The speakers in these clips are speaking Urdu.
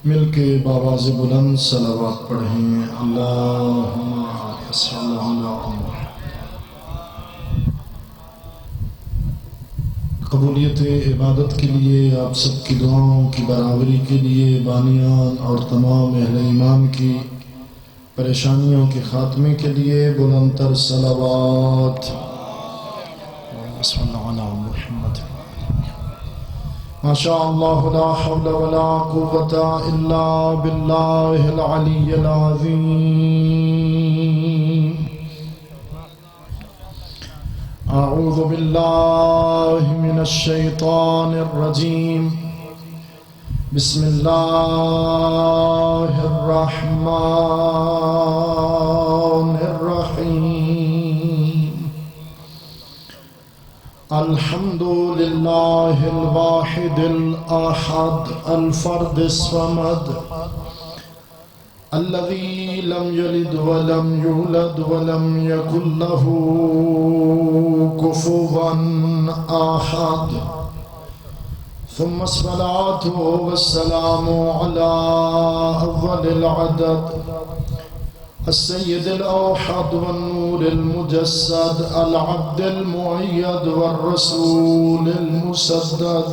مل کے باواز بلند صلوات پڑھیں۔ اللہم صلی اللہ علیہ۔ قبولیت عبادت کے لیے آپ سب کی دعاؤں کی برابری کے لیے بانیان اور تمام اہل ایمان کی پریشانیوں کے خاتمے کے لیے بلند تر صلوات۔ صلی اللہ علی محمد۔ ما شاء اللہ لا حول ولا قوة الا باللہ العلی العظیم۔ اعوذ باللہ من الشیطان الرجیم۔ بسم اللہ الرحمن الرحیم۔ الحمد للہ الواحد الاحد الفرد الصمد الذي لم يلد ولم يولد ولم يكن له كفوا أحد، ثم الصلاة والسلام على أفضل العدد السيد الأوحد والنور المجسد العبد المؤيد والرسول المسدد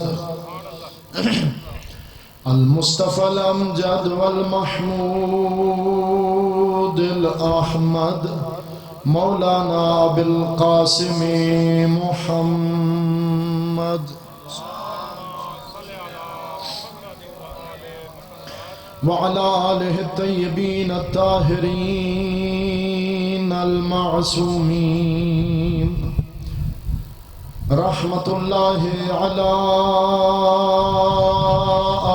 المصطفى الأمجد والمحمود الأحمد مولانا أبي القاسم محمد وعلى آله الطيبين الطاهرين المعصومين رحمة الله على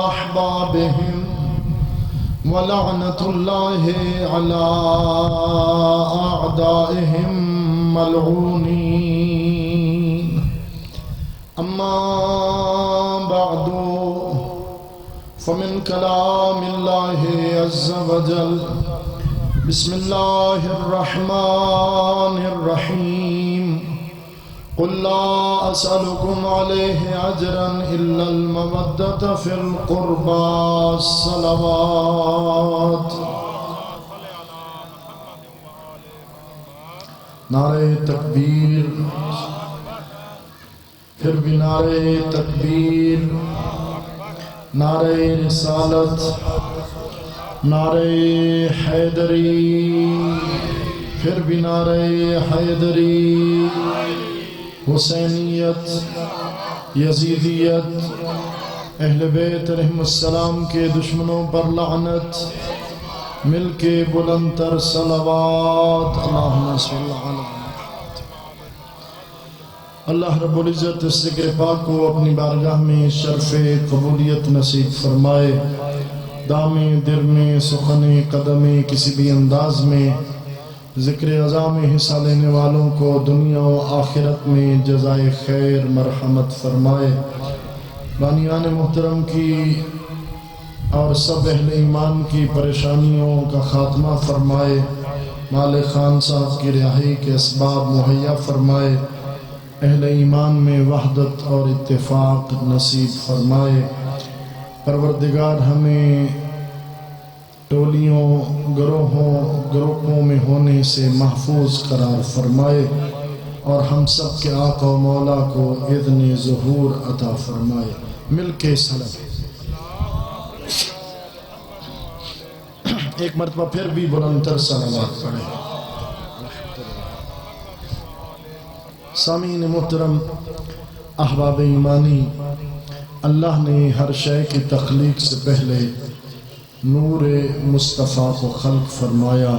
أحبابهم ولعنة الله على أعدائهم ملعونين. أما بعد فمن كلام الله عز وجل بسم الله الرحمن الرحيم. قل لا أسألكم عليه أجرا إلا المودة في القربى الصلوات. نعرہ تکبیر، پھر بھی نعرہ تکبیر، نعرہ رسالت، نعرہ حیدری، پھر بھی نعرہ حیدری، حسینیت، یزیدیت، اہل بیت علیہم السلام کے دشمنوں پر لعنت، مل کے بلند تر صلوات۔ اللہم صلی اللہ علیہ وسلم۔ اللہ رب العزت اس ذکر پاک کو اپنی بارگاہ میں شرف قبولیت نصیب فرمائے۔ دام در میں، سخن قدم کسی بھی انداز میں ذکر عظام حصہ لینے والوں کو دنیا و آخرت میں جزائے خیر مرحمت فرمائے۔ بانیان محترم کی اور سب اہل ایمان کی پریشانیوں کا خاتمہ فرمائے۔ مالک خان صاحب کی رہائی کے اسباب مہیا فرمائے۔ اہل ایمان میں وحدت اور اتفاق نصیب فرمائے۔ پروردگار ہمیں ٹولیوں، گروہوں میں ہونے سے محفوظ قرار فرمائے اور ہم سب کے آقا و مولا کو اذن ظہور عطا فرمائے۔ مل کے سلام ایک مرتبہ پھر بھی بلند تر صلوات پڑھیں۔ سامعین محترم، احباب ایمانی، اللہ نے ہر شے کی تخلیق سے پہلے نور مصطفیٰ کو خلق فرمایا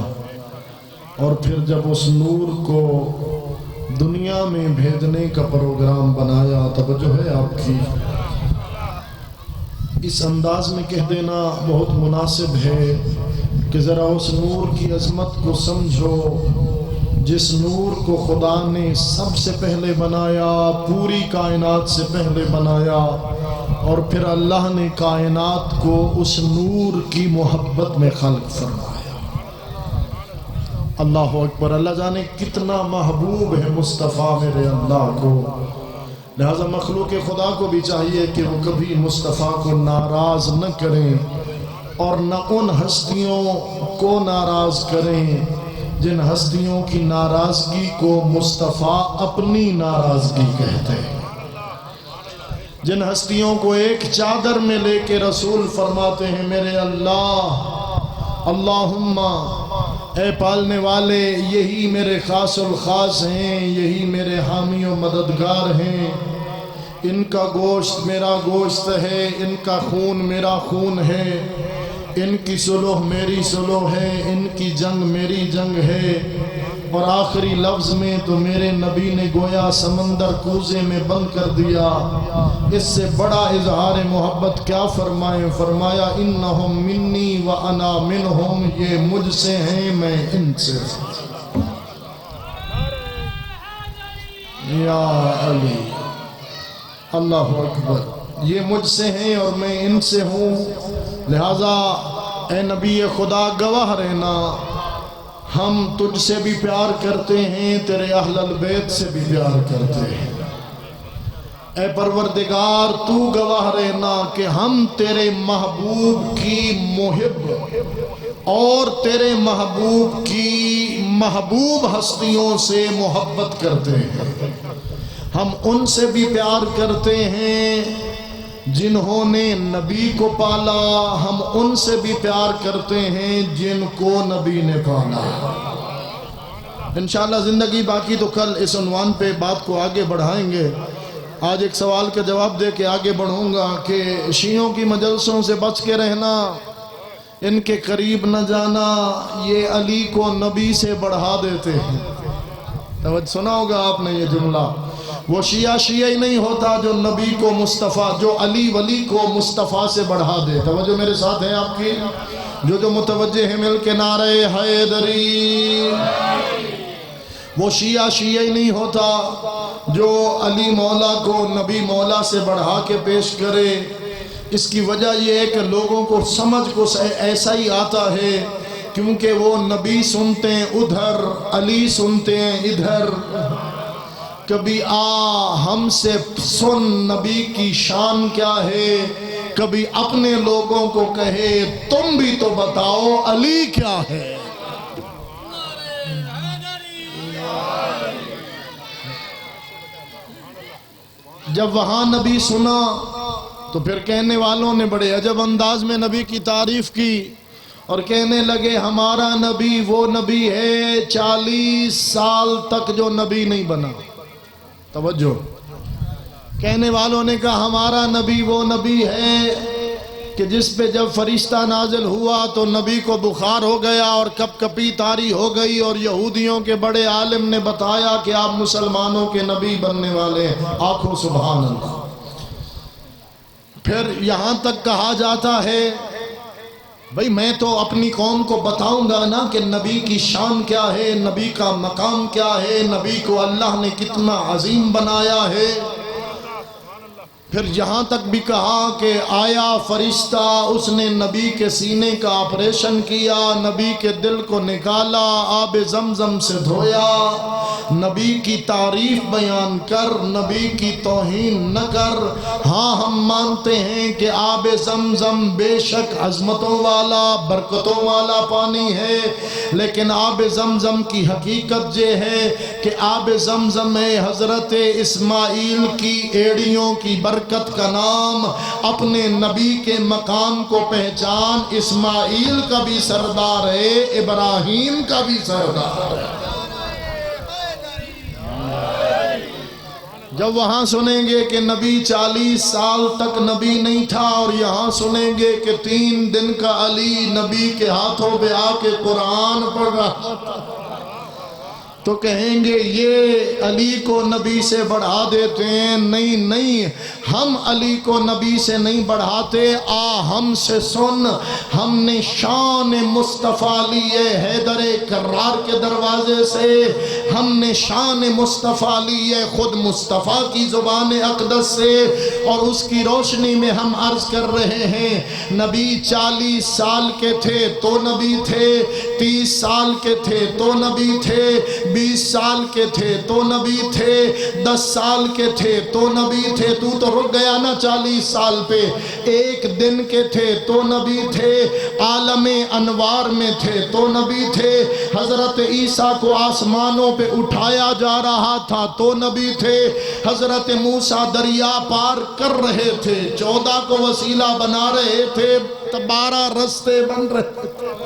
اور پھر جب اس نور کو دنیا میں بھیجنے کا پروگرام بنایا، توجہ ہے آپ کی، اس انداز میں کہہ دینا بہت مناسب ہے کہ ذرا اس نور کی عظمت کو سمجھو جس نور کو خدا نے سب سے پہلے بنایا، پوری کائنات سے پہلے بنایا، اور پھر اللہ نے کائنات کو اس نور کی محبت میں خلق فرمایا۔ اللہ اکبر، اللہ جانے کتنا محبوب ہے مصطفیٰ میرے اللہ کو، لہذا مخلوق خدا کو بھی چاہیے کہ وہ کبھی مصطفیٰ کو ناراض نہ کریں، اور نہ ان ہستیوں کو ناراض کریں جن ہستیوں کی ناراضگی کو مصطفیٰ اپنی ناراضگی کہتے ہیں، جن ہستیوں کو ایک چادر میں لے کے رسول فرماتے ہیں میرے اللہ، اللہم اے پالنے والے، یہی میرے خاص الخاص ہیں، یہی میرے حامی و مددگار ہیں، ان کا گوشت میرا گوشت ہے، ان کا خون میرا خون ہے، ان کی صلح میری صلح ہے، ان کی جنگ میری جنگ ہے۔ اور آخری لفظ میں تو میرے نبی نے گویا سمندر کوزے میں بند کر دیا۔ اس سے بڑا اظہار محبت کیا فرمائیں؟ فرمایا انہم منی و انا منہم، یہ مجھ سے ہیں میں ان سے ہوں۔ یا علی، اللہ اکبر، یہ مجھ سے ہیں اور میں ان سے ہوں، لہذا اے نبی خدا گواہ رہنا، ہم تجھ سے بھی پیار کرتے ہیں، تیرے اہل البیت سے بھی پیار کرتے ہیں۔ اے پروردگار تو گواہ رہنا کہ ہم تیرے محبوب کی محب اور تیرے محبوب کی محبوب ہستیوں سے محبت کرتے ہیں، ہم ان سے بھی پیار کرتے ہیں جنہوں نے نبی کو پالا، ہم ان سے بھی پیار کرتے ہیں جن کو نبی نے پالا۔ انشاءاللہ زندگی باقی تو کل اس عنوان پہ بات کو آگے بڑھائیں گے۔ آج ایک سوال کا جواب دے کے آگے بڑھوں گا کہ شیعوں کی مجلسوں سے بچ کے رہنا، ان کے قریب نہ جانا، یہ علی کو نبی سے بڑھا دیتے ہیں۔ توجہ سنا ہوگا آپ نے یہ جملہ، وہ شیعہ شیعہ ہی نہیں ہوتا جو نبی کو مصطفیٰ، جو علی ولی کو مصطفیٰ سے بڑھا دے۔ توجہ میرے ساتھ ہے آپ کی؟ جو متوجہ ہیں مل کے نعرہ حیدری۔ وہ شیعہ شیعہ ہی نہیں ہوتا جو علی مولا کو نبی مولا سے بڑھا کے پیش کرے۔ اس کی وجہ یہ ہے کہ لوگوں کو سمجھ کو ایسا ہی آتا ہے، کیونکہ وہ نبی سنتے ہیں ادھر، علی سنتے ہیں ادھر۔ کبھی ہم سے سن نبی کی شان کیا ہے، کبھی اپنے لوگوں کو کہے تم بھی تو بتاؤ علی کیا ہے۔ جب وہاں نبی سنا تو پھر کہنے والوں نے بڑے عجب انداز میں نبی کی تعریف کی اور کہنے لگے ہمارا نبی وہ نبی ہے 40 سال تک جو نبی نہیں بنا۔ توجہ، کہنے والوں نے کہا ہمارا نبی وہ نبی ہے کہ جس پہ جب فرشتہ نازل ہوا تو نبی کو بخار ہو گیا اور کپ کپی طاری ہو گئی، اور یہودیوں کے بڑے عالم نے بتایا کہ آپ مسلمانوں کے نبی بننے والے ہیں۔ آنکھوں سبحان اللہ۔ پھر یہاں تک کہا جاتا ہے بھئی میں تو اپنی قوم کو بتاؤں گا نا کہ نبی کی شان کیا ہے، نبی کا مقام کیا ہے، نبی کو اللہ نے کتنا عظیم بنایا ہے۔ پھر یہاں تک بھی کہا کہ آیا فرشتہ، اس نے نبی کے سینے کا آپریشن کیا، نبی کے دل کو نکالا، آب زمزم سے دھویا۔ نبی کی تعریف بیان کر، نبی کی توہین نہ کر۔ ہاں ہم مانتے ہیں کہ آب زمزم بے شک عظمتوں والا، برکتوں والا پانی ہے، لیکن آب زمزم کی حقیقت یہ ہے کہ آب زمزم میں حضرت اسماعیل کی ایڑیوں کی برکت کا نام، اپنے نبی کے مقام کو پہچان، اسماعیل کا بھی سردار ہے، ابراہیم کا بھی سردار ہے۔ جب وہاں سنیں گے کہ نبی 40 سال تک نبی نہیں تھا، اور یہاں سنیں گے کہ 3 دن کا علی نبی کے ہاتھوں پہ آ کے قرآن پڑھ رہا تھا، تو کہیں گے یہ علی کو نبی سے بڑھا دیتے ہیں۔ نہیں نہیں، ہم علی کو نبی سے نہیں بڑھاتے، ہم سے سن، ہم نے شان مصطفیٰ لی ہے حیدر کرار کے دروازے سے، ہم نے شان مصطفیٰ لی ہے خود مصطفیٰ کی زبان اقدس سے، اور اس کی روشنی میں ہم عرض کر رہے ہیں نبی 40 سال کے تھے تو نبی تھے، 30 سال کے تھے تو نبی تھے، 20 سال کے تھے تو نبی تھے، 10 سال کے تھے تو نبی تھے، تو رک گیا نا 40 سال پہ، 1 دن کے تھے تو نبی تھے، عالم انوار میں تھے تو نبی تھے، حضرت عیسیٰ کو آسمانوں پہ اٹھایا جا رہا تھا تو نبی تھے، حضرت موسیٰ دریا پار کر رہے تھے، 14 کو وسیلہ بنا رہے تھے، 12 رستے بن رہے تھے،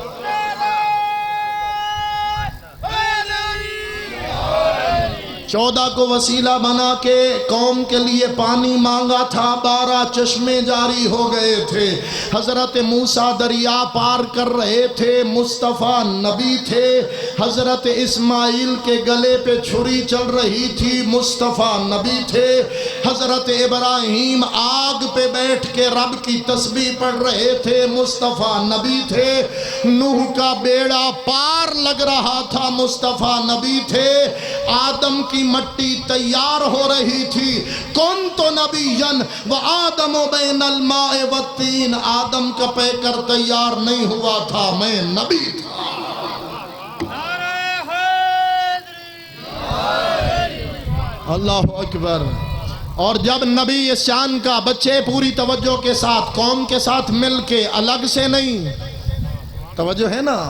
14 کو وسیلہ بنا کے قوم کے لیے پانی مانگا تھا، 12 چشمے جاری ہو گئے تھے، حضرت موسیٰ دریا پار کر رہے تھے، مصطفیٰ نبی تھے، حضرت اسماعیل کے گلے پہ چھری چل رہی تھی، مصطفیٰ نبی تھے، حضرت ابراہیم آگ پہ بیٹھ کے رب کی تسبیح پڑھ رہے تھے، مصطفیٰ نبی تھے، نوح کا بیڑا پار لگ رہا تھا، مصطفیٰ نبی تھے، آدم کی مٹی تیار ہو رہی تھی، کنت نبیًا وآدم بین الماء والطین، آدم کا پیکر تیار نہیں ہوا تھا، میں نبی تھا۔ اللہ اکبر۔ اور جب نبی اس شان کا، بچے پوری توجہ کے ساتھ قوم کے ساتھ مل کے، الگ سے نہیں، توجہ ہے نا،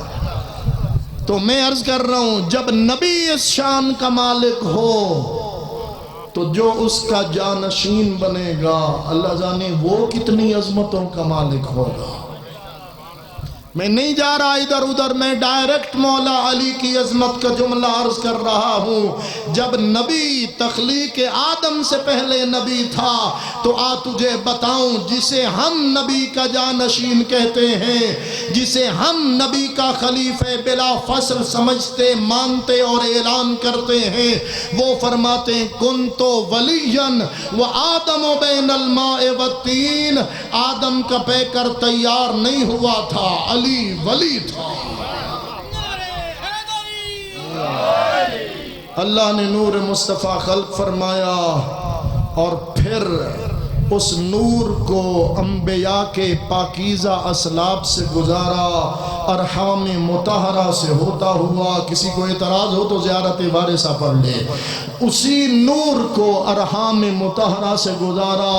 تو میں عرض کر رہا ہوں جب نبی اس شان کا مالک ہو تو جو اس کا جانشین بنے گا اللہ جانے وہ کتنی عظمتوں کا مالک ہوگا۔ میں نہیں جا رہا ادھر ادھر، میں ڈائریکٹ مولا علی کی عظمت کا جملہ عرض کر رہا ہوں۔ جب نبی تخلیق آدم سے پہلے نبی تھا تو تجھے بتاؤں، جسے ہم نبی کا جانشین کہتے ہیں، جسے ہم نبی کا خلیفہ بلا فصل سمجھتے، مانتے اور اعلان کرتے ہیں، وہ فرماتے ہیں کنتو ولیًا وآدم بین الماء والطین، آدم کا پیکر تیار نہیں ہوا تھا، علی ولی تھا۔ اللہ نے نور مصطفیٰ خلق فرمایا اور پھر اس نور کو انبیاء کے پاکیزہ اسلاب سے گزارا، ارحام مطہرہ سے ہوتا ہوا۔ کسی کو اعتراض ہو تو زیارت وارثہ پڑھ لے۔ اسی نور کو ارحام مطہرہ سے گزارا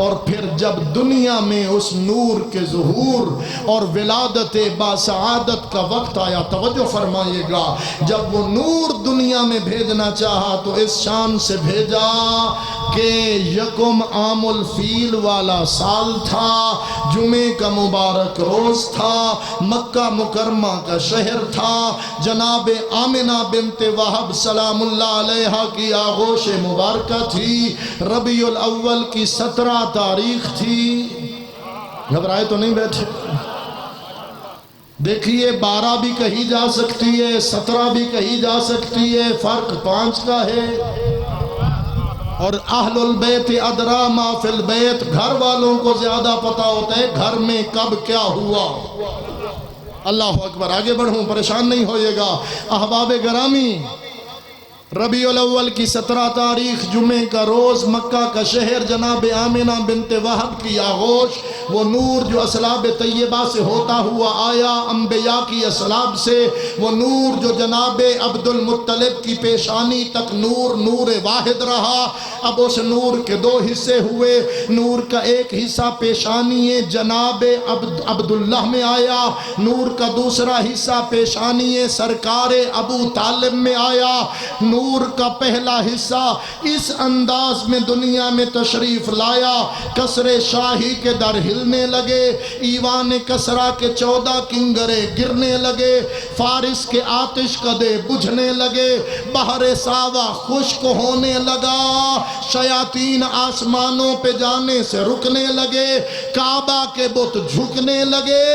اور پھر جب دنیا میں اس نور کے ظہور اور ولادت باسعادت کا وقت آیا، توجہ فرمائیے گا، جب وہ نور دنیا میں بھیجنا چاہا تو اس شان سے بھیجا کہ یکم عام الفیل والا سال تھا، جمعے کا مبارک روز تھا، مکہ مکرمہ کا شہر تھا، جناب آمنہ بنت وہب سلام اللہ علیہا کی آغوش مبارکہ تھی، ربیع الاول کی 17 تاریخ تھی۔ گھبرائے تو نہیں بیٹھے؟ دیکھیے 12 بھی کہی جا سکتی ہے، 17 بھی کہی جا سکتی ہے، فرق 5 کا ہے۔ اور اہل البیت ادرا ما فی البیت، گھر والوں کو زیادہ پتا ہوتا ہے گھر میں کب کیا ہوا۔ اللہ اکبر۔ آگے بڑھوں، پریشان نہیں ہوئے گا احباب گرامی۔ ربیع الاول کی 17 تاریخ جمعے کا روز، مکہ کا شہر، جناب آمنہ بنت وہب کی آغوش، وہ نور جو اسلاب طیبہ سے ہوتا ہوا آیا، انبیاء کی اسلاب سے، وہ نور جو جناب عبد المطلب کی پیشانی تک نور نور واحد رہا۔ اب اس نور کے 2 حصے ہوئے، نور کا ایک حصہ پیشانی جناب عبداللہ میں آیا، نور کا دوسرا حصہ پیشانی سرکار ابو طالب میں آیا۔ نور کا پہلا حصہ اس انداز میں دنیا میں تشریف لایا، کسر شاہی کے در ہلنے لگے، ایوان کسرا کے 14 کنگرے گرنے لگے، فارس کے آتش قدے بجھنے لگے، بحر ساوا خشک ہونے لگا، شیاطین آسمانوں پہ جانے سے رکنے لگے، کعبہ کے بت جھکنے لگے،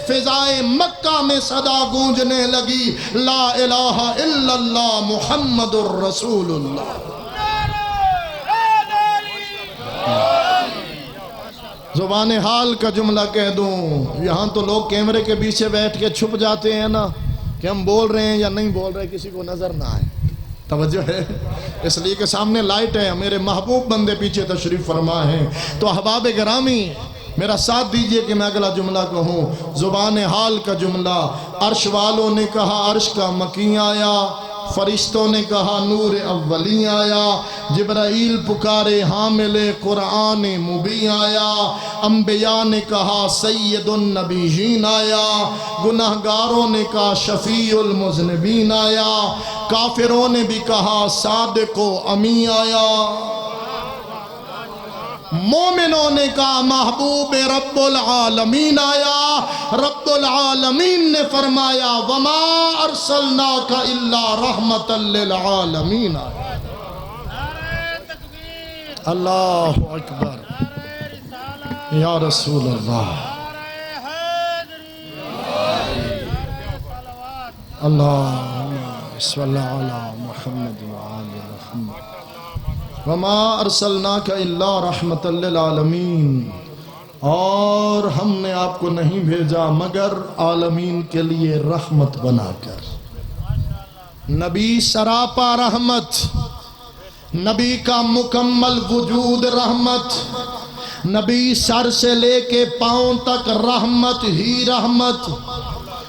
فضائے مکہ میں صدا گونجنے لگی، لا الہ الا اللہ محمد الرسول اللہ۔ زبان حال کا جملہ کہہ دوں، یہاں تو لوگ کیمرے کے پیچھے بیٹھ کے چھپ جاتے ہیں نا کہ ہم بول رہے ہیں یا نہیں بول رہے، کسی کو نظر نہ آئے، توجہ ہے، اس لیے کہ سامنے لائٹ ہے، میرے محبوب بندے پیچھے تشریف فرما ہیں۔ تو احباب گرامی، میرا ساتھ دیجئے کہ میں اگلا جملہ کہوں، زبان حال کا جملہ۔ عرش والوں نے کہا عرش کا مکیں آیا، فرشتوں نے کہا نور اولی آیا، جبرائیل پکارے حامل قرآن مبین آیا، انبیاء نے کہا سید النبیین آیا، گناہگاروں نے کہا شفیع المذنبین آیا، کافروں نے بھی کہا صادق و امین آیا، مومنوں نے کہا محبوب رب العالمین آیا۔ رب العالمین نے فرمایا وما ارسلناک الا رحمتا للعالمین آیا۔ اللہ اکبر یا رسول اللہ، اللہ صلی اللہ علی محمد وآل محمد۔ وما ارسلناک الا رحمت للعالمین، اور ہم نے آپ کو نہیں بھیجا مگر عالمین کے لیے رحمت بنا کر۔ نبی سراپا رحمت، نبی کا مکمل وجود رحمت، نبی سر سے لے کے پاؤں تک رحمت ہی رحمت۔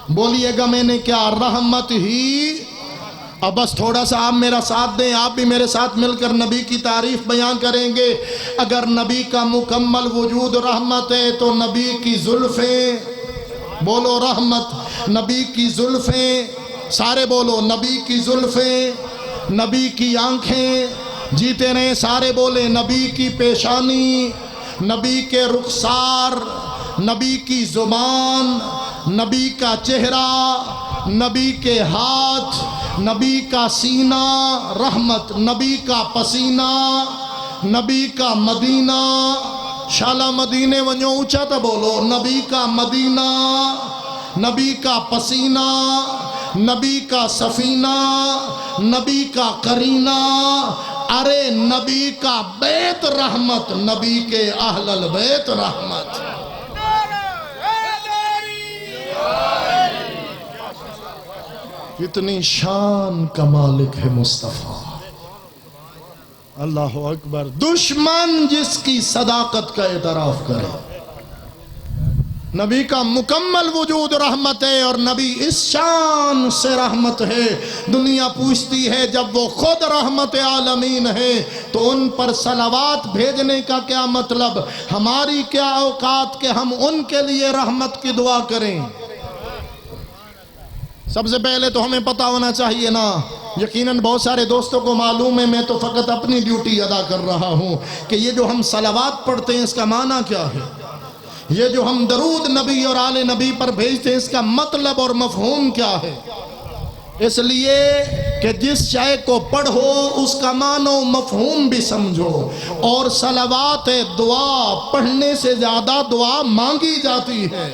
بولیے گا میں نے کیا؟ رحمت ہی۔ اب بس تھوڑا سا آپ میرا ساتھ دیں، آپ بھی میرے ساتھ مل کر نبی کی تعریف بیان کریں گے۔ اگر نبی کا مکمل وجود رحمت ہے تو نبی کی زلفیں، بولو رحمت، نبی کی زلفیں، سارے بولو نبی کی زلفیں، نبی کی آنکھیں، جیتے رہیں سارے بولیں نبی کی پیشانی، نبی کے رخسار، نبی کی زبان، نبی کا چہرہ، نبی کے ہاتھ، نبی کا سینہ رحمت، نبی کا پسینہ، نبی کا مدینہ، شالا مدینے ونجو اونچا تا بولو، نبی کا مدینہ، نبی کا پسینہ، نبی کا سفینہ، نبی کا قرینہ، ارے نبی کا بیت رحمت، نبی کے اہل البیت رحمت۔ اتنی شان کا مالک ہے مصطفیٰ، اللہ اکبر۔ دشمن جس کی صداقت کا اعتراف کرے، نبی کا مکمل وجود رحمت ہے، اور نبی اس شان سے رحمت ہے، دنیا پوچھتی ہے جب وہ خود رحمت عالمین ہے تو ان پر صلوات بھیجنے کا کیا مطلب؟ ہماری کیا اوقات کہ ہم ان کے لیے رحمت کی دعا کریں؟ سب سے پہلے تو ہمیں پتہ ہونا چاہیے نا، یقیناً بہت سارے دوستوں کو معلوم ہے، میں تو فقط اپنی ڈیوٹی ادا کر رہا ہوں کہ یہ جو ہم صلوات پڑھتے ہیں اس کا معنی کیا ہے، یہ جو ہم درود نبی اور آل نبی پر بھیجتے ہیں اس کا مطلب اور مفہوم کیا ہے۔ اس لیے کہ جس شے کو پڑھو اس کا معنی و مفہوم بھی سمجھو، اور صلوات دعا پڑھنے سے زیادہ دعا مانگی جاتی ہے،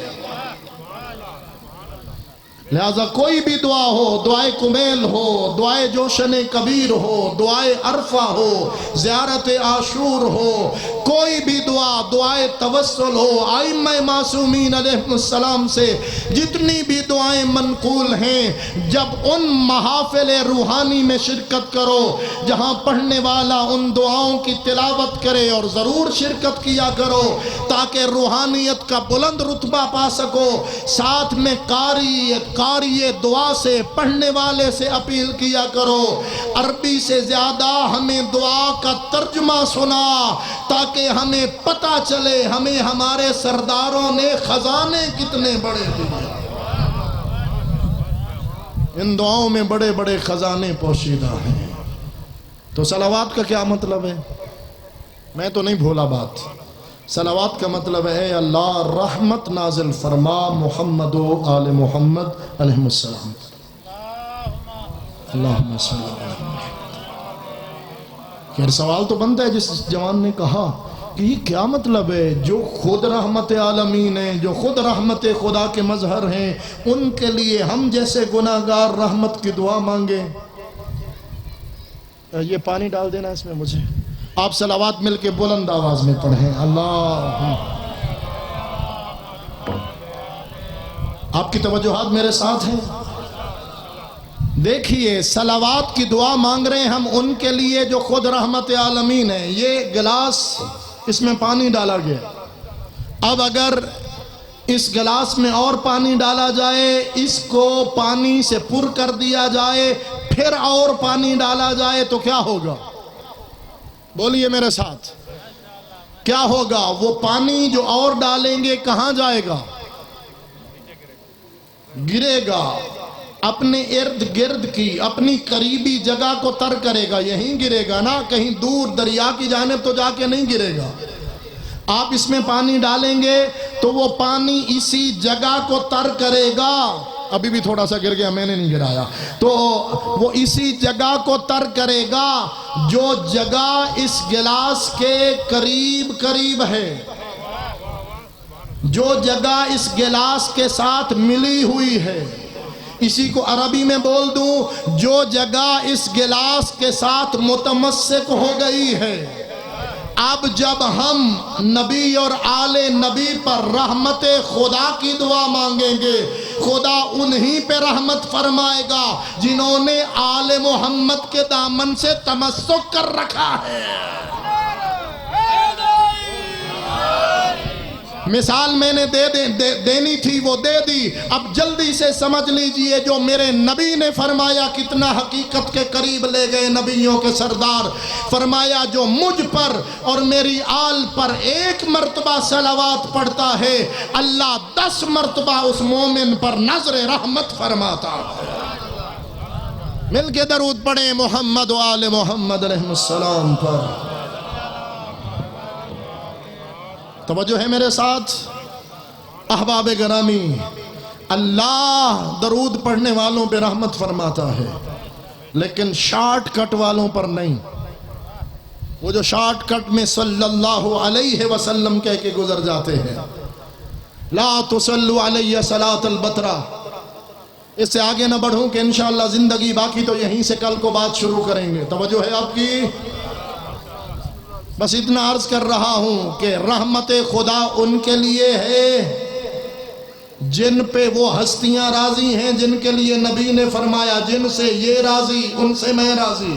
لہذا کوئی بھی دعا ہو، دعائے کمیل ہو، دعائے جوشن کبیر ہو، دعائے عرفہ ہو، زیارت عاشور ہو، کوئی بھی دعا، دعائے توسل ہو، ائمہ معصومین علیہ السلام سے جتنی بھی دعائیں منقول ہیں، جب ان محافل روحانی میں شرکت کرو جہاں پڑھنے والا ان دعاؤں کی تلاوت کرے، اور ضرور شرکت کیا کرو تاکہ روحانیت کا بلند رتبہ پا سکو، ساتھ میں قاری دعا سے، پڑھنے والے سے اپیل کیا کرو، عربی سے زیادہ ہمیں دعا کا ترجمہ سنا تاکہ ہمیں پتہ چلے ہمیں ہمارے سرداروں نے خزانے کتنے بڑے دیے، ان دعاؤں میں بڑے بڑے خزانے پوشیدہ ہیں۔ تو صلوات کا کیا مطلب ہے؟ میں تو نہیں بھولا بات، صلوات کا مطلب ہے اللہ رحمت نازل فرما محمد و آل محمد علیہ السلام۔ اللہم صلی اللہ علیہ وسلم۔ سوال تو بنتا ہے جس جوان نے کہا کہ یہ کیا مطلب ہے، جو خود رحمت عالمین ہیں، جو خود رحمت خدا کے مظہر ہیں، ان کے لیے ہم جیسے گناہگار رحمت کی دعا مانگیں؟ یہ پانی ڈال دینا اس میں مجھے۔ آپ صلوات مل کے بلند آواز میں پڑھیں۔ اللہ، آپ کی توجہات میرے ساتھ ہیں؟ دیکھیے، صلوات کی دعا مانگ رہے ہیں ہم ان کے لیے جو خود رحمت عالمین ہیں۔ یہ گلاس، اس میں پانی ڈالا گیا، اب اگر اس گلاس میں اور پانی ڈالا جائے، اس کو پانی سے پر کر دیا جائے، پھر اور پانی ڈالا جائے تو کیا ہوگا؟ بولیے میرے ساتھ، کیا ہوگا؟ وہ پانی جو اور ڈالیں گے کہاں جائے گا؟ گرے گا، اپنے ارد گرد کی اپنی قریبی جگہ کو تر کرے گا، یہیں گرے گا نا، کہیں دور دریا کی جانب تو جا کے نہیں گرے گا۔ آپ اس میں پانی ڈالیں گے تو وہ پانی اسی جگہ کو تر کرے گا، ابھی بھی تھوڑا سا گر گیا، میں نے نہیں گرایا، تو وہ اسی جگہ کو تر کرے گا جو جگہ اس گلاس کے قریب قریب ہے، جو جگہ اس گلاس کے ساتھ ملی ہوئی ہے۔ اسی کو عربی میں بول دوں، جو جگہ اس گلاس کے ساتھ متمسک ہو گئی ہے۔ اب جب ہم نبی اور آل نبی پر رحمت خدا کی دعا مانگیں گے، خدا انہی پہ رحمت فرمائے گا جنہوں نے آل محمد کے دامن سے تمسک کر رکھا ہے۔ مثال میں نے دینی تھی وہ دے دی، اب جلدی سے سمجھ لیجئے جو میرے نبی نے فرمایا کتنا حقیقت کے قریب لے گئے نبیوں کے سردار۔ فرمایا جو مجھ پر اور میری آل پر 1 مرتبہ صلوات پڑھتا ہے، اللہ 10 مرتبہ اس مومن پر نظر رحمت فرماتا ہے۔ مل کے درود پڑھیں محمد و آل محمد علیہ السلام پر۔ توجہ ہے میرے ساتھ احباب گرامی، اللہ درود پڑھنے والوں پہ رحمت فرماتا ہے، لیکن شارٹ کٹ والوں پر نہیں۔ وہ جو شارٹ کٹ میں صلی اللہ علیہ وسلم کہہ کے گزر جاتے ہیں، لا تصلوا علیہ صلاۃ البترا، اس سے آگے نہ بڑھوں کہ انشاءاللہ زندگی باقی تو یہیں سے کل کو بات شروع کریں گے۔ توجہ ہے آپ کی؟ بس اتنا عرض کر رہا ہوں کہ رحمت خدا ان کے لیے ہے جن پہ وہ ہستیاں راضی ہیں، جن کے لیے نبی نے فرمایا جن سے یہ راضی ان سے میں راضی۔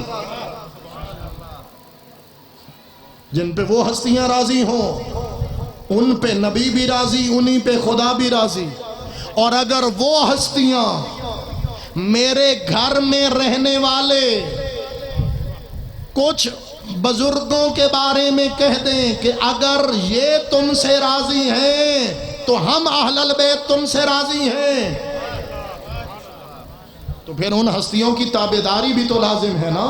جن پہ وہ ہستیاں راضی ہوں ان پہ نبی بھی راضی، انہی پہ خدا بھی راضی۔ اور اگر وہ ہستیاں میرے گھر میں رہنے والے کچھ بزرگوں کے بارے میں کہہ دیں کہ اگر یہ تم سے راضی ہیں تو ہم اہل البیت تم سے راضی ہیں، تو پھر ان ہستیوں کی تابعداری بھی تو لازم ہے نا۔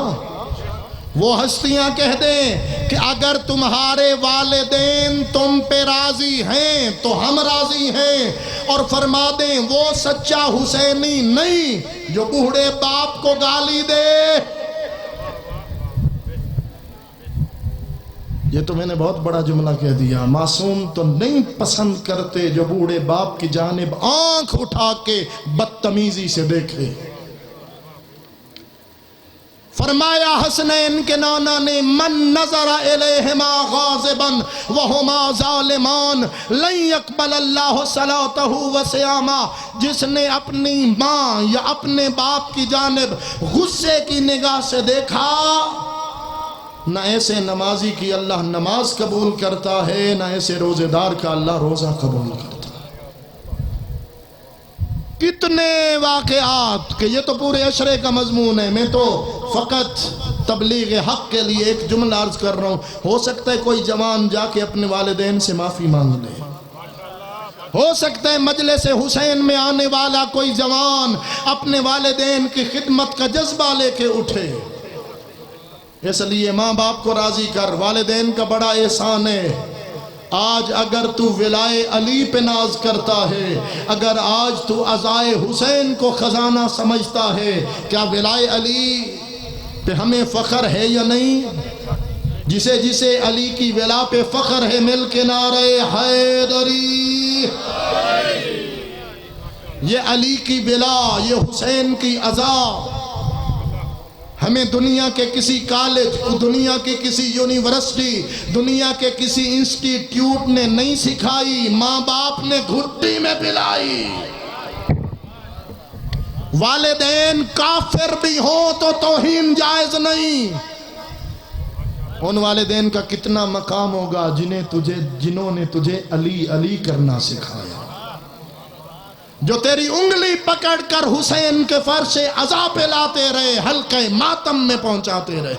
وہ ہستیاں کہہ دیں کہ اگر تمہارے والدین تم پہ راضی ہیں تو ہم راضی ہیں، اور فرما دیں وہ سچا حسینی نہیں جو بوڑھے باپ کو گالی دے۔ یہ تو میں نے بہت بڑا جملہ کہہ دیا، معصوم تو نہیں پسند کرتے جو بوڑھے باپ کی جانب آنکھ اٹھا کے بدتمیزی سے دیکھے۔ فرمایا حسنین کے نانا نے من نظر الیہما غاضبا وہما ظالمان لن یقبل اللہ صلاتہ وصیامہ، جس نے اپنی ماں یا اپنے باپ کی جانب غصے کی نگاہ سے دیکھا، نہ ایسے نمازی کی اللہ نماز قبول کرتا ہے، نہ ایسے روزے دار کا اللہ روزہ قبول کرتا ہے۔ کتنے واقعات کہ یہ تو پورے عشرے کا مضمون ہے، میں تو فقط تبلیغ حق کے لیے ایک جملہ عرض کر رہا ہوں۔ ہو سکتا ہے کوئی جوان جا کے اپنے والدین سے معافی مانگ لے، ہو سکتا ہے مجلس حسین میں آنے والا کوئی جوان اپنے والدین کی خدمت کا جذبہ لے کے اٹھے۔ اس لیے ماں باپ کو راضی کر، والدین کا بڑا احسان ہے۔ آج اگر تو ولائے علی پہ ناز کرتا ہے، اگر آج تو عزائے حسین کو خزانہ سمجھتا ہے، کیا ولائے علی پہ ہمیں فخر ہے یا نہیں؟ جسے جسے علی کی ولا پہ فخر ہے مل کے نعرہ حیدری۔ یہ علی کی ولا، یہ حسین کی عزا ہمیں دنیا کے کسی کالج، دنیا کی کسی یونیورسٹی، دنیا کے کسی انسٹیٹیوٹ نے نہیں سکھائی، ماں باپ نے گھٹی میں پلائی۔ والدین کافر بھی ہوں تو توہین جائز نہیں، ان والدین کا کتنا مقام ہوگا جنہوں نے تجھے علی علی کرنا سکھایا، جو تیری انگلی پکڑ کر حسین کے فرش عزا پہ لاتے رہے، حلقہ ماتم میں پہنچاتے رہے۔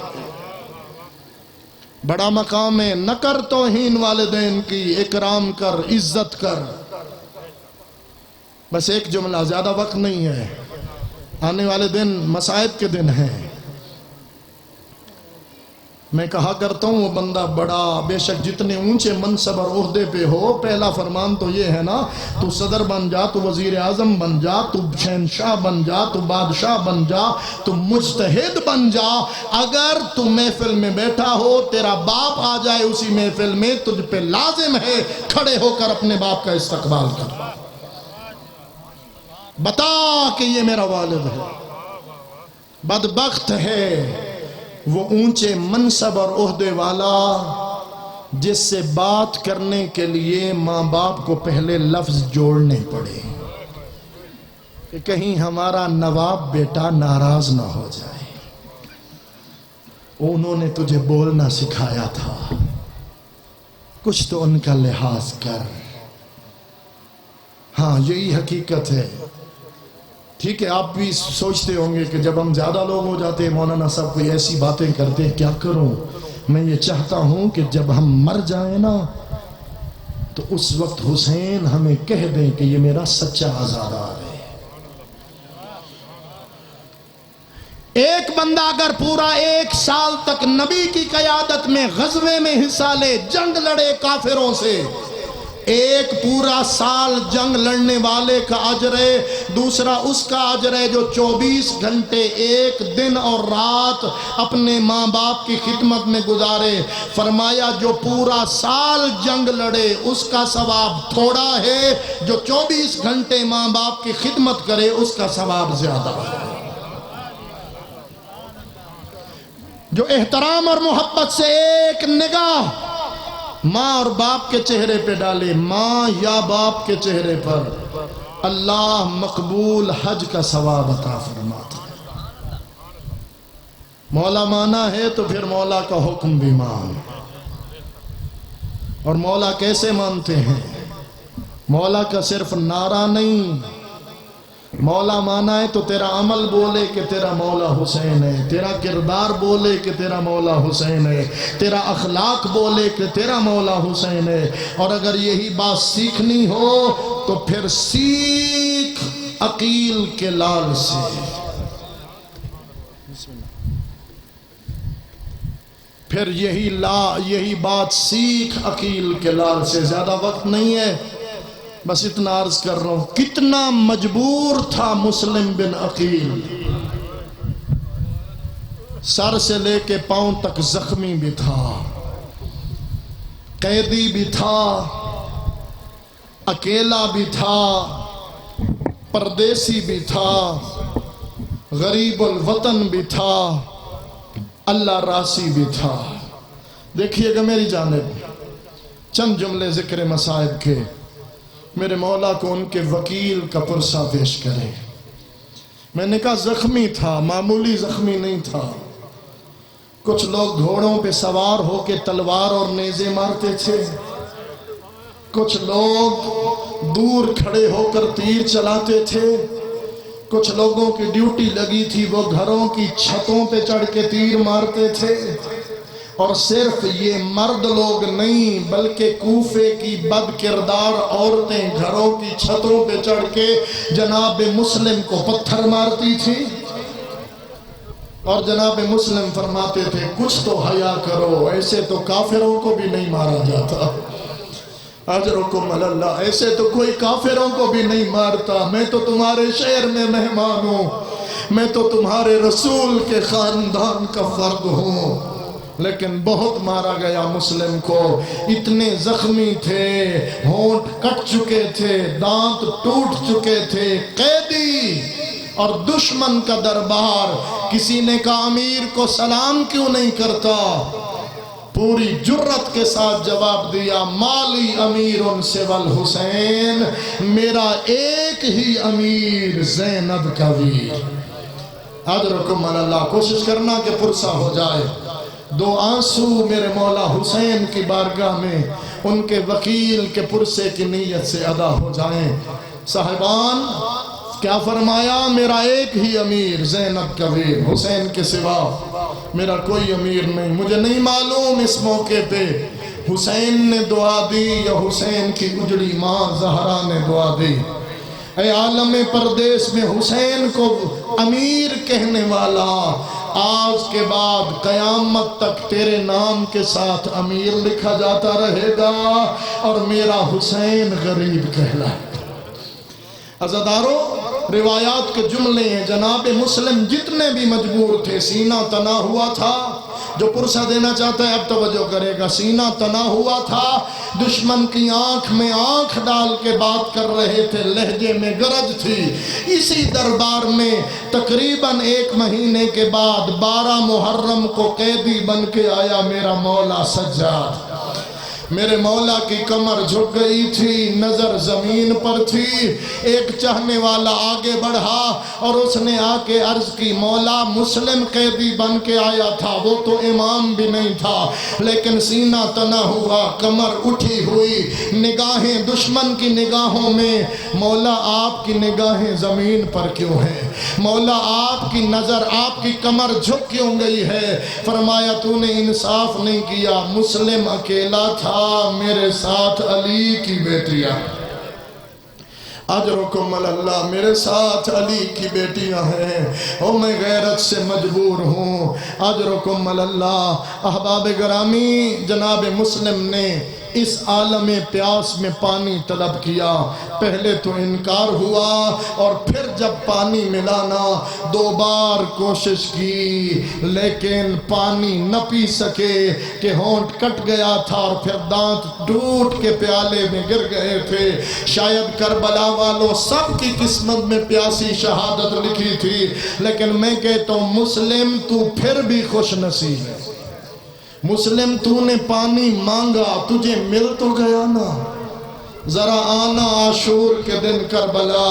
بڑا مقام ہے، نہ کر توہین والدین کی، اکرام کر، عزت کر۔ بس ایک جملہ، زیادہ وقت نہیں ہے، آنے والے دن مصائب کے دن ہیں۔ میں کہا کرتا ہوں وہ بندہ بڑا، بے شک جتنے اونچے منصب اور عہدے پہ ہو، پہلا فرمان تو یہ ہے نا، تو صدر بن جا، تو وزیر اعظم بن جا، تو شہنشاہ بن جا، تو بادشاہ بن جا، تو مجتہد بن جا۔ اگر تو محفل میں بیٹھا ہو، تیرا باپ آ جائے اسی محفل میں، تجھ پہ لازم ہے کھڑے ہو کر اپنے باپ کا استقبال کر، بتا کہ یہ میرا والد ہے۔ بدبخت ہے وہ اونچے منصب اور عہدے والا جس سے بات کرنے کے لیے ماں باپ کو پہلے لفظ جوڑنے پڑے کہ کہیں ہمارا نواب بیٹا ناراض نہ ہو جائے۔ انہوں نے تجھے بولنا سکھایا تھا، کچھ تو ان کا لحاظ کر۔ ہاں یہی حقیقت ہے۔ ٹھیک ہے، آپ بھی سوچتے ہوں گے کہ جب ہم زیادہ لوگ ہو جاتے ہیں مولانا صاحب کوئی ایسی باتیں کرتے ہیں، کیا کروں؟ میں یہ چاہتا ہوں کہ جب ہم مر جائیں نا تو اس وقت حسین ہمیں کہہ دیں کہ یہ میرا سچا عزادار ہے۔ ایک بندہ اگر پورا 1 سال تک نبی کی قیادت میں غزوے میں حصہ لے، جنگ لڑے کافروں سے، ایک پورا سال جنگ لڑنے والے کا اجر ہے، دوسرا اس کا اجر ہے جو 24 گھنٹے 1 دن اور رات اپنے ماں باپ کی خدمت میں گزارے۔ فرمایا جو پورا سال جنگ لڑے اس کا ثواب تھوڑا ہے، جو 24 گھنٹے ماں باپ کی خدمت کرے اس کا ثواب زیادہ ہے۔ جو احترام اور محبت سے ایک نگاہ ماں اور باپ کے چہرے پہ ڈالے، ماں یا باپ کے چہرے پر، اللہ مقبول حج کا ثواب عطا فرماتا ہے۔ مولا مانا ہے تو پھر مولا کا حکم بھی مان۔ اور مولا کیسے مانتے ہیں؟ مولا کا صرف نعرہ نہیں، مولا مانا ہے تو تیرا عمل بولے کہ تیرا مولا حسین ہے، تیرا کردار بولے کہ تیرا مولا حسین ہے، تیرا اخلاق بولے کہ تیرا مولا حسین ہے۔ اور اگر یہی بات سیکھنی ہو تو پھر سیکھ عقیل کے لال سے۔ پھر یہی بات سیکھ عقیل کے لال سے۔ زیادہ وقت نہیں ہے، بس اتنا عرض کر رہا ہوں، کتنا مجبور تھا مسلم بن عقیل، سر سے لے کے پاؤں تک زخمی بھی تھا، قیدی بھی تھا، اکیلا بھی تھا، پردیسی بھی تھا، غریب الوطن بھی تھا، اللہ راسی بھی تھا۔ دیکھیے گا میری جانب چند جملے ذکر مصائب کے، میرے مولا کو ان کے وکیل کا پرسہ پیش کرے۔ میں نے کہا زخمی تھا، معمولی زخمی نہیں تھا۔ کچھ لوگ گھوڑوں پہ سوار ہو کے تلوار اور نیزے مارتے تھے، کچھ لوگ دور کھڑے ہو کر تیر چلاتے تھے، کچھ لوگوں کی ڈیوٹی لگی تھی وہ گھروں کی چھتوں پہ چڑھ کے تیر مارتے تھے۔ اور صرف یہ مرد لوگ نہیں بلکہ کوفے کی بد کردار عورتیں گھروں کی چھتوں پہ چڑھ کے جناب مسلم کو پتھر مارتی تھی، اور جناب مسلم فرماتے تھے کچھ تو حیا کرو، ایسے تو کافروں کو بھی نہیں مارا جاتا، اجرکم علی اللہ، ایسے تو کوئی کافروں کو بھی نہیں مارتا، میں تو تمہارے شہر میں مہمان ہوں، میں تو تمہارے رسول کے خاندان کا فرد ہوں۔ لیکن بہت مارا گیا مسلم کو، اتنے زخمی تھے، ہونٹ کٹ چکے تھے، دانت ٹوٹ چکے تھے، قیدی اور دشمن کا دربار۔ کسی نے کہا امیر کو سلام کیوں نہیں کرتا؟ پوری جرت کے ساتھ جواب دیا، مالی امیر سوی الحسین، میرا ایک ہی امیر زینب کا ویر۔ اجرکم علی اللہ، کوشش کرنا کہ پرسہ ہو جائے۔ دو آنسو میرے مولا حسین کی بارگاہ میں ان کے وکیل کے پرسے کی نیت سے ادا ہو جائیں۔ صاحبان کیا فرمایا؟ میرا ایک ہی امیر زینب کبیر، حسین کے سوا میرا کوئی امیر نہیں۔ مجھے نہیں معلوم اس موقع پہ حسین نے دعا دی یا حسین کی اجڑی ماں زہرا نے دعا دی۔ اے عالم پردیس میں حسین کو امیر کہنے والا، آج کے بعد قیامت تک تیرے نام کے ساتھ امیر لکھا جاتا رہے گا اور میرا حسین غریب کہلائے۔ عزادارو، روایات کے جملے ہیں، جناب مسلم جتنے بھی مجبور تھے، سینہ تنا ہوا تھا۔ جو پرسہ دینا چاہتا ہے اب توجہ کرے گا، سینہ تنا ہوا تھا، دشمن کی آنکھ میں آنکھ ڈال کے بات کر رہے تھے، لہجے میں گرج تھی۔ اسی دربار میں تقریباً 1 مہینے کے بعد 12 محرم کو قیدی بن کے آیا میرا مولا سجاد۔ میرے مولا کی کمر جھک گئی تھی، نظر زمین پر تھی۔ ایک چاہنے والا آگے بڑھا اور اس نے آ کے عرض کی، مولا مسلم قیدی بن کے آیا تھا، وہ تو امام بھی نہیں تھا، لیکن سینہ تنا ہوا، کمر اٹھی ہوئی، نگاہیں دشمن کی نگاہوں میں، مولا آپ کی نگاہیں زمین پر کیوں ہیں؟ مولا آپ کی نظر، آپ کی کمر جھک کیوں گئی ہے؟ فرمایا تو نے انصاف نہیں کیا، مسلم اکیلا تھا، میرے ساتھ علی کی بیٹیاں، اجرکم اللہ، میرے ساتھ علی کی بیٹیاں ہیں، اور میں غیرت سے مجبور ہوں، اجرکم اللہ۔ احباب گرامی، جناب مسلم نے اس عالم پیاس میں پانی طلب کیا، پہلے تو انکار ہوا اور پھر جب پانی ملانا 2 بار کوشش کی، لیکن پانی نہ پی سکے کہ ہونٹ کٹ گیا تھا اور پھر دانت ٹوٹ کے پیالے میں گر گئے تھے۔ شاید کربلا والوں سب کی قسمت میں پیاسی شہادت لکھی تھی، لیکن میں کہتا ہوں مسلم تو پھر بھی خوش نصیب ہے۔ مسلم تو نے پانی مانگا، تجھے مل تو گیا نا۔ ذرا آنا عاشور کے دن کربلا،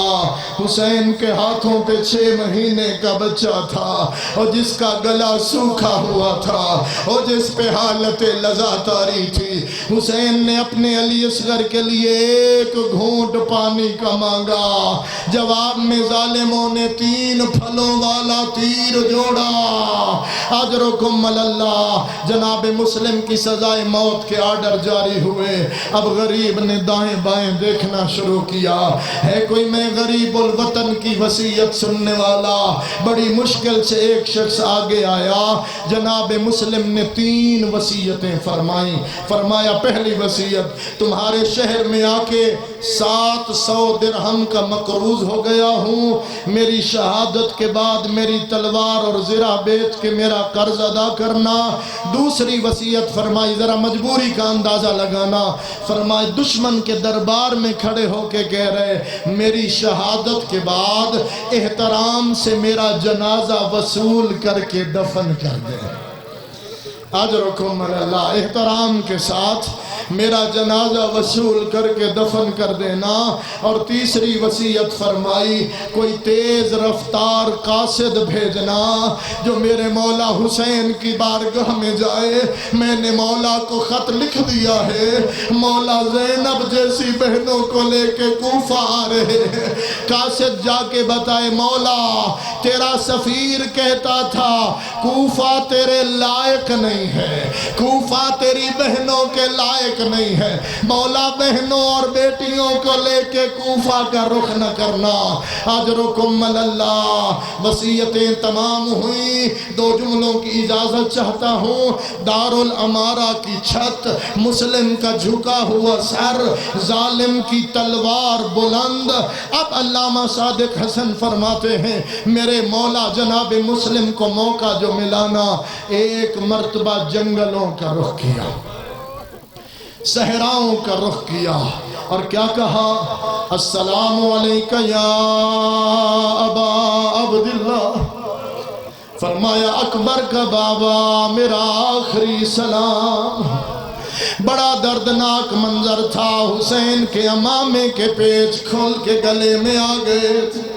حسین کے ہاتھوں پہ 6 مہینے کا بچہ تھا، اور جس کا گلا سوکھا ہوا تھا، اور جس پہ حالت لذا طاری تھی۔ حسین نے اپنے علی اصغر کے لیے 1 گھونٹ پانی کا مانگا، جواب میں ظالموں نے 3 پھلوں والا تیر جوڑا۔ اجرکم اللہ۔ جناب مسلم کی سزائے موت کے آرڈر جاری ہوئے۔ اب غریب نے دائیں بائیں دیکھنا شروع کیا، ہے کوئی میں غریب الوطن کی وصیت سننے والا؟ بڑی مشکل سے ایک شخص آگے آیا۔ جناب مسلم نے 3 وصیتیں فرمائیں۔ فرمایا پہلی وصیت، تمہارے شہر میں آ کے 700 درہم کا مقروض ہو گیا ہوں، میری شہادت کے بعد میری تلوار اور زرہ بیچ کے میرا قرض ادا کرنا۔ دوسری وصیت فرمائی، ذرا مجبوری کا اندازہ لگانا، فرمائی دشمن کے دربار میں کھڑے ہو کے کہہ رہے میری شہادت کے بعد احترام سے میرا جنازہ وصول کر کے دفن کر دے۔ اجرکم اللہ، احترام کے ساتھ میرا جنازہ وصول کر کے دفن کر دینا۔ اور تیسری وصیت فرمائی، کوئی تیز رفتار قاصد بھیجنا جو میرے مولا حسین کی بارگاہ میں جائے۔ میں نے مولا کو خط لکھ دیا ہے، مولا زینب جیسی بہنوں کو لے کے کوفہ آ رہے ہیں، قاصد جا کے بتائے مولا تیرا سفیر کہتا تھا کوفہ تیرے لائق نہیں ہے، کوفہ تیری بہنوں کے لائق نہیں ہے، مولا بہنوں اور بیٹیوں کو لے کے کوفہ کا رخ نہ کرنا۔ اجرکم اللہ۔ وصیتیں تمام ہوئیں، 2 جملوں کی اجازت چاہتا ہوں۔ دارالامارہ کی چھت، مسلم کا جھکا ہوا سر، ظالم کی تلوار بلند۔ اب علامہ صادق حسن فرماتے ہیں میرے مولا جناب مسلم کو موقع جو ملانا، 1 مرتبہ جنگلوں کا رخ کیا، صحراؤں کا رخ کیا، اور کیا کہا؟ السلام علیکہ یا ابا عبداللہ۔ فرمایا اکبر کا بابا میرا آخری سلام۔ بڑا دردناک منظر تھا، حسین کے امامے کے پیچ کھول کے گلے میں آ گئے تھے۔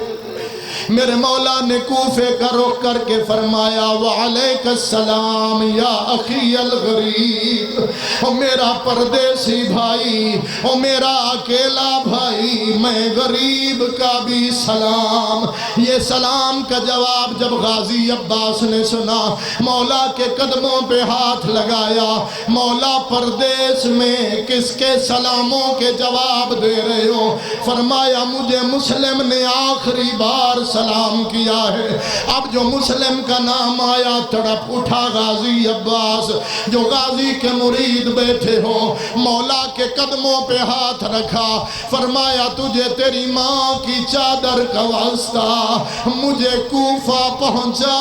میرے مولا نے کوفے کا رخ کر کے فرمایا وعلیک السلام یا اخی الغریب، او میرا پردیسی بھائی، او میرا اکیلا بھائی، میں غریب کا بھی سلام۔ یہ سلام کا جواب جب غازی عباس نے سنا، مولا کے قدموں پہ ہاتھ لگایا، مولا پردیس میں کس کے سلاموں کے جواب دے رہے ہو؟ فرمایا مجھے مسلم نے آخری بار سلام کیا ہے۔ اب جو مسلم کا نام آیا تڑپ اٹھا غازی عباس، جو غازی کے مرید بیٹھے ہو، مولا کے قدموں پہ ہاتھ رکھا، فرمایا تجھے تیری ماں کی چادر کا واسطہ، مجھے کوفہ پہنچا۔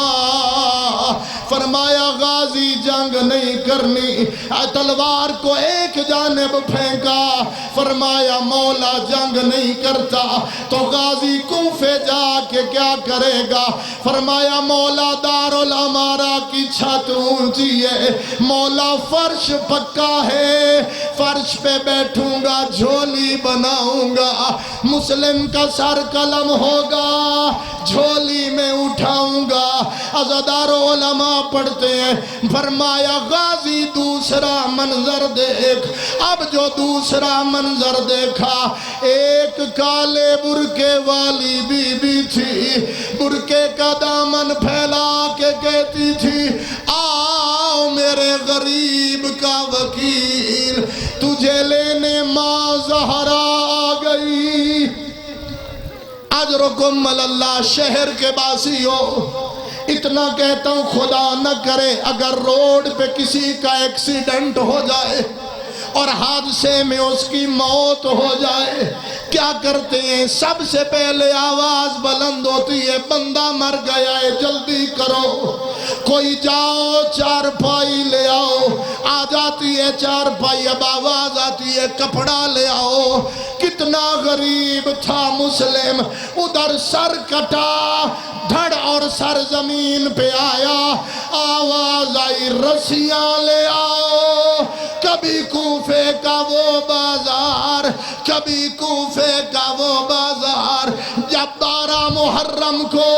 فرمایا غازی جنگ نہیں کرنی، تلوار کو ایک جانب پھینکا، فرمایا مولا جنگ نہیں کرتا تو غازی کوفے جا کے کیا کرے گا؟ فرمایا مولا دارالامارہ کی چھت اونچی ہے، مولا فرش پکا ہے، فرش پہ بیٹھوں گا، جھولی بناؤں گا، مسلم کا سر قلم ہوگا، جھولی میں اٹھاؤں گا۔ عزادار علماء پڑھتے ہیں، فرمایا غازی دوسرا منظر دیکھ۔ اب جو دوسرا منظر دیکھا، ایک کالے برکے والی بی بی تھی، برکے کا دامن پھیلا کے کہتی تھی آؤ میرے غریب کا وکیل، تجھے لینے ماں زہرا آ گئی۔ اجرکم اللہ، شہر کے باسی ہو، اتنا کہتا ہوں خدا نہ کرے اگر روڈ پہ کسی کا ایکسیڈنٹ ہو جائے اور حادثے میں اس کی موت ہو جائے، کیا کرتے ہیں؟ سب سے پہلے آواز بلند ہوتی ہے بندہ مر گیا ہے جلدی کرو، کوئی جاؤ چارپائی لے آؤ، آ جاتی ہے چارپائی، اب آواز آتی ہے کپڑا لے آؤ۔ کتنا غریب تھا مسلم، ادھر سر کٹا، دھڑ اور سر زمین پہ آیا، آواز آئی رسیاں لے آؤ۔ کبھی کوفے کا وہ بازار، کبھی کوفے کا وہ بازار، جب 12 محرم کو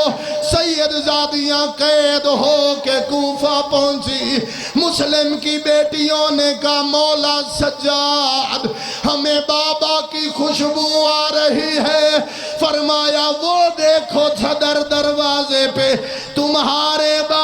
سید زادیاں قید ہو کے کوفہ پہنچی، مسلم کی بیٹیوں نے کہا مولا سجاد ہمیں بابا کی خوشبو آ رہی ہے۔ فرمایا وہ دیکھو صدر دروازے پہ تمہارے بابا